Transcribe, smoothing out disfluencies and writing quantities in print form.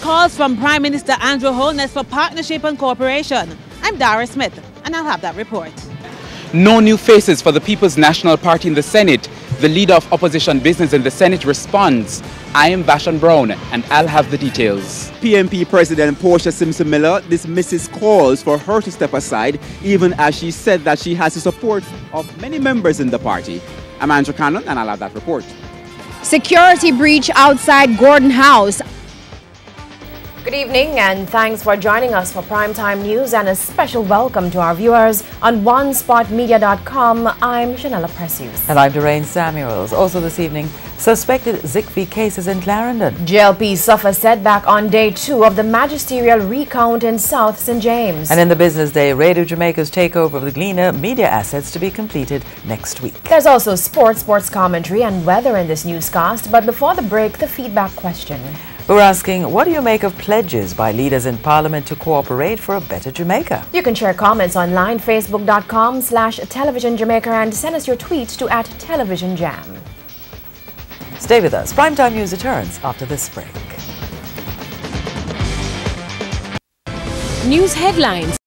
calls from Prime Minister Andrew Holness for partnership and cooperation. I'm Dara Smith, and I'll have that report. No new faces for the People's National Party in the Senate. The leader of opposition business in the Senate responds. I am Vashon Brown, and I'll have the details. PNP President Portia Simpson-Miller dismisses calls for her to step aside, even as she said that she has the support of many members in the party. I'm Andrew Cannon, and I'll have that report. Security breach outside Gordon House. Good evening and thanks for joining us for Primetime News, and a special welcome to our viewers on onespotmedia.com. I'm Janella Precious. And I'm Doreen Samuels. Also this evening, suspected Zikvi cases in Clarendon. JLP suffer setback on day 2 of the magisterial recount in South St. James. And in the business day, Radio Jamaica's takeover of the Gleaner media assets to be completed next week. There's also sports commentary and weather in this newscast, but before the break, the feedback question. We're asking, what do you make of pledges by leaders in Parliament to cooperate for a better Jamaica? You can share comments online, facebook.com/Television Jamaica, and send us your tweets to @TelevisionJam. Stay with us. Primetime News returns after this break. News headlines,